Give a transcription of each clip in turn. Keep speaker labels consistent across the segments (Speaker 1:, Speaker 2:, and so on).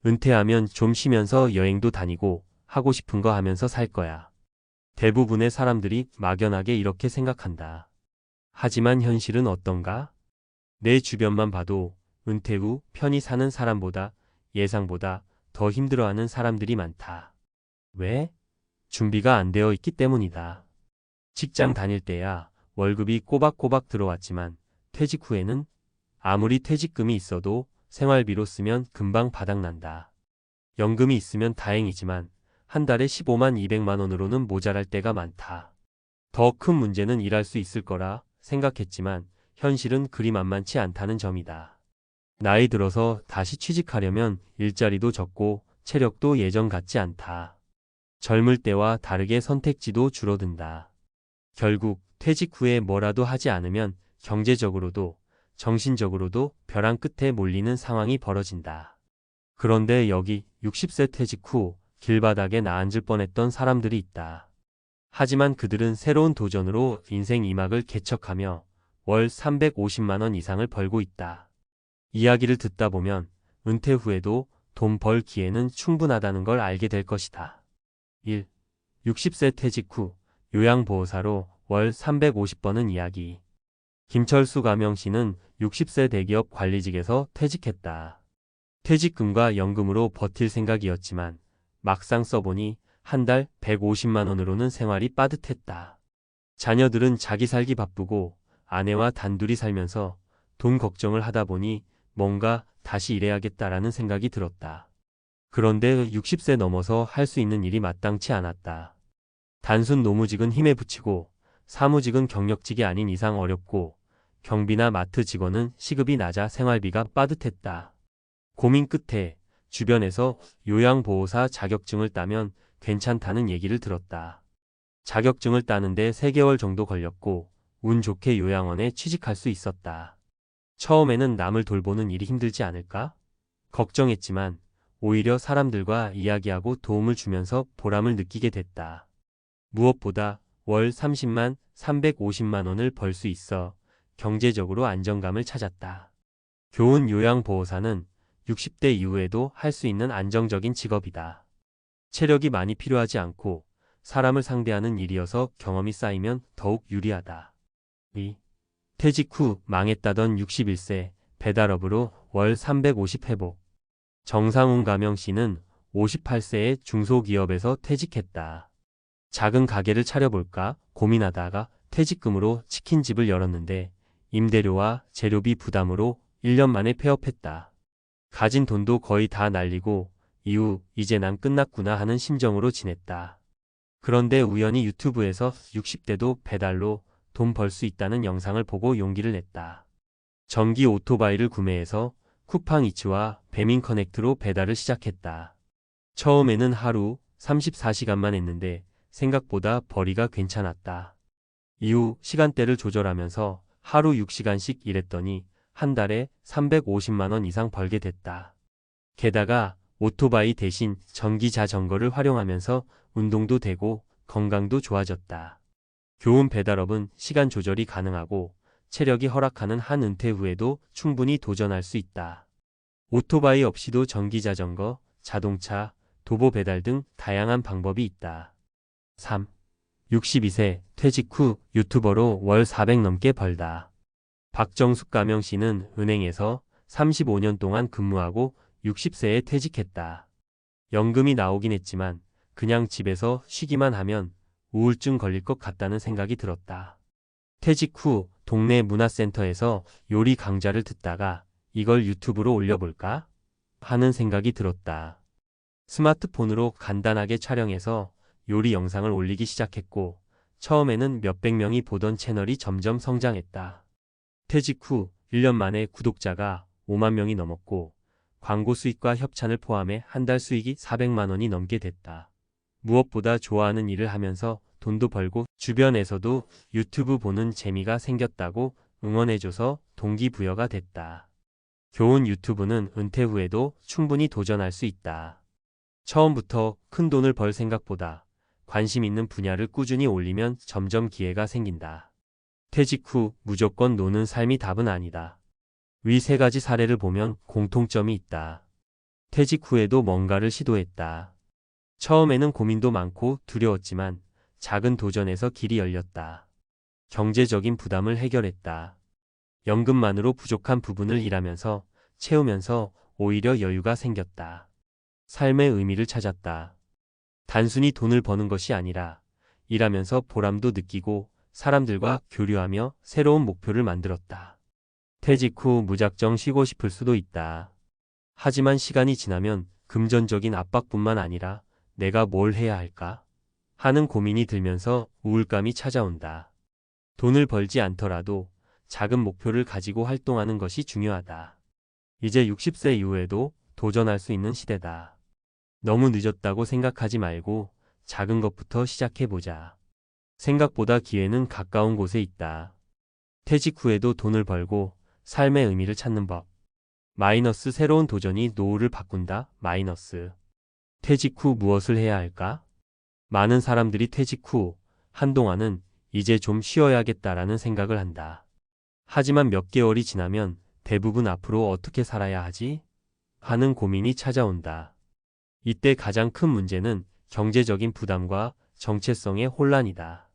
Speaker 1: 은퇴하면 좀 쉬면서 여행도 다니고 하고 싶은 거 하면서 살 거야. 대부분의 사람들이 막연하게 이렇게 생각한다. 하지만 현실은 어떤가? 내 주변만 봐도 은퇴 후 편히 사는 사람보다 예상보다 더 힘들어하는 사람들이 많다. 왜? 준비가 안 되어 있기 때문이다. 직장 다닐 때야 월급이 꼬박꼬박 들어왔지만 퇴직 후에는 아무리 퇴직금이 있어도 생활비로 쓰면 금방 바닥난다. 연금이 있으면 다행이지만 한 달에 15만 200만 원으로는 모자랄 때가 많다. 더 큰 문제는 일할 수 있을 거라 생각했지만 현실은 그리 만만치 않다는 점이다. 나이 들어서 다시 취직하려면 일자리도 적고 체력도 예전 같지 않다. 젊을 때와 다르게 선택지도 줄어든다. 결국 퇴직 후에 뭐라도 하지 않으면 경제적으로도 정신적으로도 벼랑 끝에 몰리는 상황이 벌어진다. 그런데 여기 60세 퇴직 후 길바닥에 나앉을 뻔했던 사람들이 있다. 하지만 그들은 새로운 도전으로 인생 2막을 개척하며 월 350만 원 이상을 벌고 있다. 이야기를 듣다 보면 은퇴 후에도 돈 벌 기회는 충분하다는 걸 알게 될 것이다. 1. 60세 퇴직 후 요양보호사로 월 350 버는 이야기. 김철수 가명씨는 60세 대기업 관리직에서 퇴직했다. 퇴직금과 연금으로 버틸 생각이었지만 막상 써보니 한 달 150만 원으로는 생활이 빠듯했다. 자녀들은 자기 살기 바쁘고 아내와 단둘이 살면서 돈 걱정을 하다 보니 뭔가 다시 일해야겠다라는 생각이 들었다. 그런데 60세 넘어서 할 수 있는 일이 마땅치 않았다. 단순 노무직은 힘에 부치고 사무직은 경력직이 아닌 이상 어렵고 경비나 마트 직원은 시급이 낮아 생활비가 빠듯했다. 고민 끝에 주변에서 요양보호사 자격증을 따면 괜찮다는 얘기를 들었다. 자격증을 따는데 3개월 정도 걸렸고 운 좋게 요양원에 취직할 수 있었다. 처음에는 남을 돌보는 일이 힘들지 않을까? 걱정했지만 오히려 사람들과 이야기하고 도움을 주면서 보람을 느끼게 됐다. 무엇보다 월 30만 350만 원을 벌 수 있어 경제적으로 안정감을 찾았다. 교훈 요양보호사는 60대 이후에도 할 수 있는 안정적인 직업이다. 체력이 많이 필요하지 않고 사람을 상대하는 일이어서 경험이 쌓이면 더욱 유리하다. 2. 퇴직 후 망했다던 61세 배달업으로 월 350 회복. 정상훈 가명씨는 58세에 중소기업에서 퇴직했다. 작은 가게를 차려볼까 고민하다가 퇴직금으로 치킨집을 열었는데 임대료와 재료비 부담으로 1년 만에 폐업했다. 가진 돈도 거의 다 날리고 이후 이제 난 끝났구나 하는 심정으로 지냈다. 그런데 우연히 유튜브에서 60대도 배달로 돈 벌 수 있다는 영상을 보고 용기를 냈다. 전기 오토바이를 구매해서 쿠팡이츠와 배민커넥트로 배달을 시작했다. 처음에는 하루 34시간만 했는데 생각보다 벌이가 괜찮았다. 이후 시간대를 조절하면서 하루 6시간씩 일했더니 한 달에 350만 원 이상 벌게 됐다. 게다가 오토바이 대신 전기 자전거를 활용하면서 운동도 되고 건강도 좋아졌다. 교훈 배달업은 시간 조절이 가능하고 체력이 허락하는 한 은퇴 후에도 충분히 도전할 수 있다. 오토바이 없이도 전기 자전거, 자동차, 도보 배달 등 다양한 방법이 있다. 3. 62세 퇴직 후 유튜버로 월 400 넘게 벌다. 박정숙 가명씨는 은행에서 35년 동안 근무하고 60세에 퇴직했다. 연금이 나오긴 했지만 그냥 집에서 쉬기만 하면 우울증 걸릴 것 같다는 생각이 들었다. 퇴직 후 동네 문화센터에서 요리 강좌를 듣다가 이걸 유튜브로 올려볼까 하는 생각이 들었다. 스마트폰으로 간단하게 촬영해서 요리 영상을 올리기 시작했고 처음에는 몇백 명이 보던 채널이 점점 성장했다. 퇴직 후 1년 만에 구독자가 5만 명이 넘었고 광고 수익과 협찬을 포함해 한 달 수익이 400만 원이 넘게 됐다. 무엇보다 좋아하는 일을 하면서 돈도 벌고 주변에서도 유튜브 보는 재미가 생겼다고 응원해줘서 동기부여가 됐다. 교훈 유튜브는 은퇴 후에도 충분히 도전할 수 있다. 처음부터 큰 돈을 벌 생각보다 관심 있는 분야를 꾸준히 올리면 점점 기회가 생긴다. 퇴직 후 무조건 노는 삶이 답은 아니다. 위 3가지 사례를 보면 공통점이 있다. 퇴직 후에도 뭔가를 시도했다. 처음에는 고민도 많고 두려웠지만 작은 도전에서 길이 열렸다. 경제적인 부담을 해결했다. 연금만으로 부족한 부분을 일하면서 채우면서 오히려 여유가 생겼다. 삶의 의미를 찾았다. 단순히 돈을 버는 것이 아니라 일하면서 보람도 느끼고 사람들과 교류하며 새로운 목표를 만들었다. 퇴직 후 무작정 쉬고 싶을 수도 있다. 하지만 시간이 지나면 금전적인 압박뿐만 아니라 내가 뭘 해야 할까 하는 고민이 들면서 우울감이 찾아온다. 돈을 벌지 않더라도 작은 목표를 가지고 활동하는 것이 중요하다. 이제 60세 이후에도 도전할 수 있는 시대다. 너무 늦었다고 생각하지 말고 작은 것부터 시작해보자. 생각보다 기회는 가까운 곳에 있다. 퇴직 후에도 돈을 벌고 삶의 의미를 찾는 법. 마이너스 새로운 도전이 노후를 바꾼다. 마이너스. 퇴직 후 무엇을 해야 할까? 많은 사람들이 퇴직 후 한동안은 이제 좀 쉬어야겠다라는 생각을 한다. 하지만 몇 개월이 지나면 대부분 앞으로 어떻게 살아야 하지? 하는 고민이 찾아온다. 이때 가장 큰 문제는 경제적인 부담과 정체성의 혼란이다.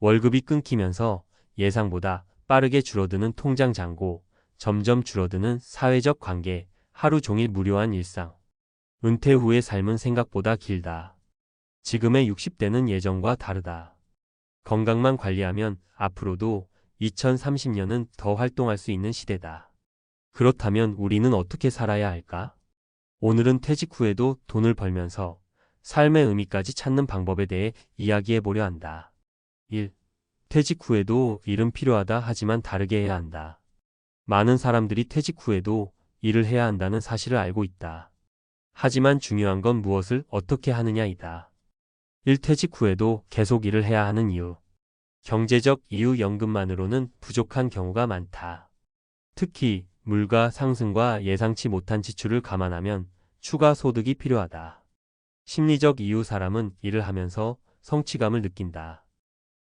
Speaker 1: 월급이 끊기면서 예상보다 빠르게 줄어드는 통장 잔고, 점점 줄어드는 사회적 관계, 하루 종일 무료한 일상. 은퇴 후의 삶은 생각보다 길다. 지금의 60대는 예전과 다르다. 건강만 관리하면 앞으로도 2030년은 더 활동할 수 있는 시대다. 그렇다면 우리는 어떻게 살아야 할까? 오늘은 퇴직 후에도 돈을 벌면서 삶의 의미까지 찾는 방법에 대해 이야기해 보려 한다. 1. 퇴직 후에도 일은 필요하다 하지만 다르게 해야 한다. 많은 사람들이 퇴직 후에도 일을 해야 한다는 사실을 알고 있다. 하지만 중요한 건 무엇을 어떻게 하느냐이다. 1. 퇴직 후에도 계속 일을 해야 하는 이유. 경제적 이유. 연금만으로는 부족한 경우가 많다. 특히 물가 상승과 예상치 못한 지출을 감안하면 추가 소득이 필요하다. 심리적 이유. 사람은 일을 하면서 성취감을 느낀다.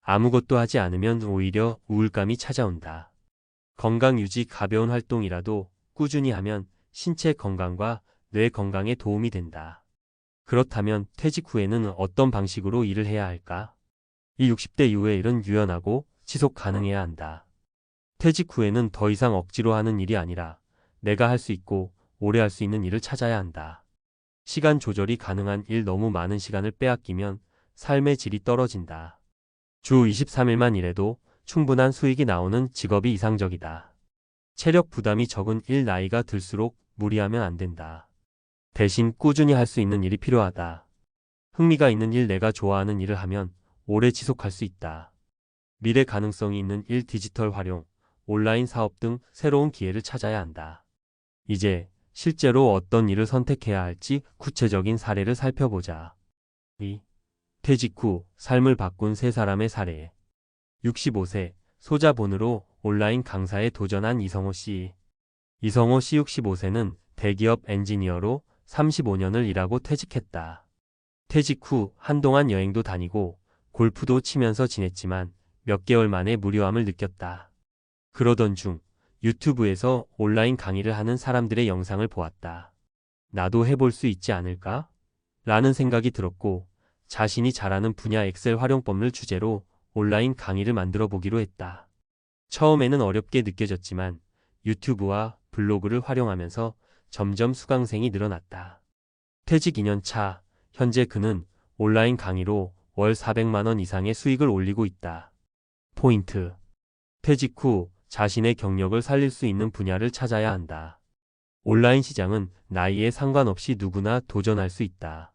Speaker 1: 아무것도 하지 않으면 오히려 우울감이 찾아온다. 건강 유지. 가벼운 활동이라도 꾸준히 하면 신체 건강과 뇌 건강에 도움이 된다. 그렇다면 퇴직 후에는 어떤 방식으로 일을 해야 할까? 이 60대 이후의 일은 유연하고 지속 가능해야 한다. 퇴직 후에는 더 이상 억지로 하는 일이 아니라 내가 할 수 있고 오래 할 수 있는 일을 찾아야 한다. 시간 조절이 가능한 일. 너무 많은 시간을 빼앗기면 삶의 질이 떨어진다. 주 23일만 일해도 충분한 수익이 나오는 직업이 이상적이다. 체력 부담이 적은 일. 나이가 들수록 무리하면 안 된다. 대신 꾸준히 할 수 있는 일이 필요하다. 흥미가 있는 일. 내가 좋아하는 일을 하면 오래 지속할 수 있다. 미래 가능성이 있는 일. 디지털 활용, 온라인 사업 등 새로운 기회를 찾아야 한다. 이제 실제로 어떤 일을 선택해야 할지 구체적인 사례를 살펴보자. 2. 퇴직 후 삶을 바꾼 세 사람의 사례. 65세 소자본으로 온라인 강사에 도전한 이성호 씨. 이성호 씨 65세는 대기업 엔지니어로 35년을 일하고 퇴직했다. 퇴직 후 한동안 여행도 다니고 골프도 치면서 지냈지만 몇 개월 만에 무료함을 느꼈다. 그러던 중 유튜브에서 온라인 강의를 하는 사람들의 영상을 보았다. 나도 해볼 수 있지 않을까? 라는 생각이 들었고 자신이 잘하는 분야 엑셀 활용법을 주제로 온라인 강의를 만들어 보기로 했다. 처음에는 어렵게 느껴졌지만 유튜브와 블로그를 활용하면서 점점 수강생이 늘어났다. 퇴직 2년 차, 현재 그는 온라인 강의로 월 400만 원 이상의 수익을 올리고 있다. 포인트. 퇴직 후 자신의 경력을 살릴 수 있는 분야를 찾아야 한다. 온라인 시장은 나이에 상관없이 누구나 도전할 수 있다.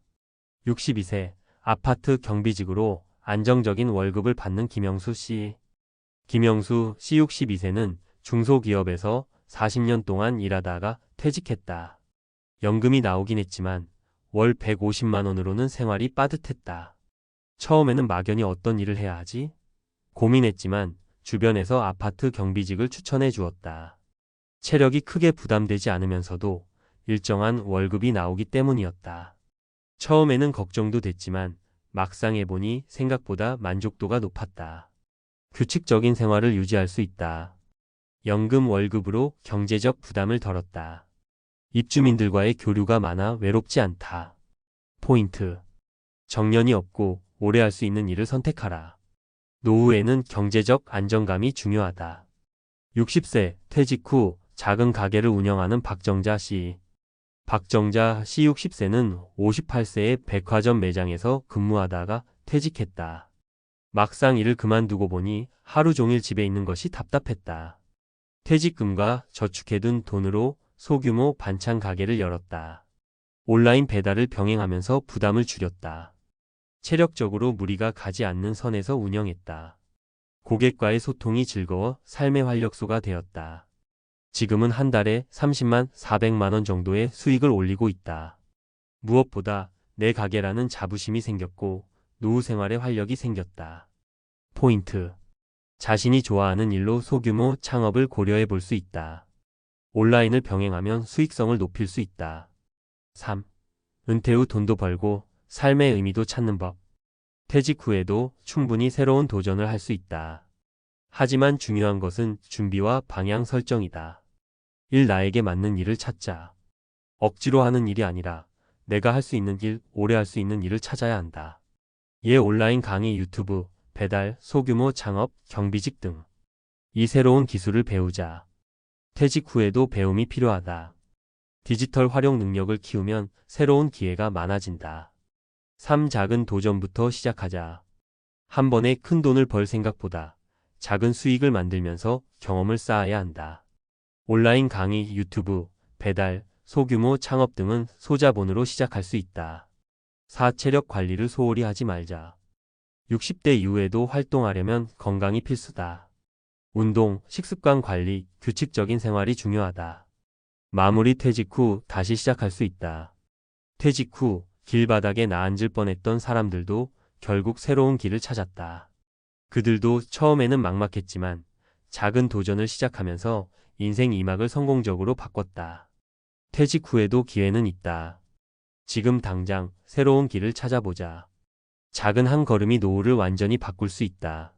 Speaker 1: 62세, 아파트 경비직으로 안정적인 월급을 받는 김영수 씨. 김영수 씨 62세는 중소기업에서 40년 동안 일하다가 퇴직했다. 연금이 나오긴 했지만 월 150만 원으로는 생활이 빠듯했다. 처음에는 막연히 어떤 일을 해야 하지? 고민했지만 주변에서 아파트 경비직을 추천해 주었다. 체력이 크게 부담되지 않으면서도 일정한 월급이 나오기 때문이었다. 처음에는 걱정도 됐지만 막상 해보니 생각보다 만족도가 높았다. 규칙적인 생활을 유지할 수 있다. 연금 월급으로 경제적 부담을 덜었다. 입주민들과의 교류가 많아 외롭지 않다. 포인트. 정년이 없고 오래 할 수 있는 일을 선택하라. 노후에는 경제적 안정감이 중요하다. 60세 퇴직 후 작은 가게를 운영하는 박정자 씨. 박정자 씨 60세는 58세에 백화점 매장에서 근무하다가 퇴직했다. 막상 일을 그만두고 보니 하루 종일 집에 있는 것이 답답했다. 퇴직금과 저축해둔 돈으로 소규모 반찬 가게를 열었다. 온라인 배달을 병행하면서 부담을 줄였다. 체력적으로 무리가 가지 않는 선에서 운영했다. 고객과의 소통이 즐거워 삶의 활력소가 되었다. 지금은 한 달에 30만 400만 원 정도의 수익을 올리고 있다. 무엇보다 내 가게라는 자부심이 생겼고 노후 생활에 활력이 생겼다. 포인트. 자신이 좋아하는 일로 소규모 창업을 고려해 볼 수 있다. 온라인을 병행하면 수익성을 높일 수 있다. 3. 은퇴 후 돈도 벌고 삶의 의미도 찾는 법. 퇴직 후에도 충분히 새로운 도전을 할 수 있다. 하지만 중요한 것은 준비와 방향 설정이다. 나에게 맞는 일을 찾자. 억지로 하는 일이 아니라 내가 할 수 있는 일, 오래 할 수 있는 일을 찾아야 한다. 온라인 강의, 유튜브, 배달, 소규모 창업, 경비직 등. 이 새로운 기술을 배우자. 퇴직 후에도 배움이 필요하다. 디지털 활용 능력을 키우면 새로운 기회가 많아진다. 3. 작은 도전부터 시작하자. 한 번에 큰 돈을 벌 생각보다 작은 수익을 만들면서 경험을 쌓아야 한다. 온라인 강의, 유튜브, 배달, 소규모 창업 등은 소자본으로 시작할 수 있다. 4. 체력 관리를 소홀히 하지 말자. 60대 이후에도 활동하려면 건강이 필수다. 운동, 식습관 관리, 규칙적인 생활이 중요하다. 마무리. 퇴직 후 다시 시작할 수 있다. 퇴직 후 길바닥에 나앉을 뻔했던 사람들도 결국 새로운 길을 찾았다. 그들도 처음에는 막막했지만 작은 도전을 시작하면서 인생 2막을 성공적으로 바꿨다. 퇴직 후에도 기회는 있다. 지금 당장 새로운 길을 찾아보자. 작은 한 걸음이 노후를 완전히 바꿀 수 있다.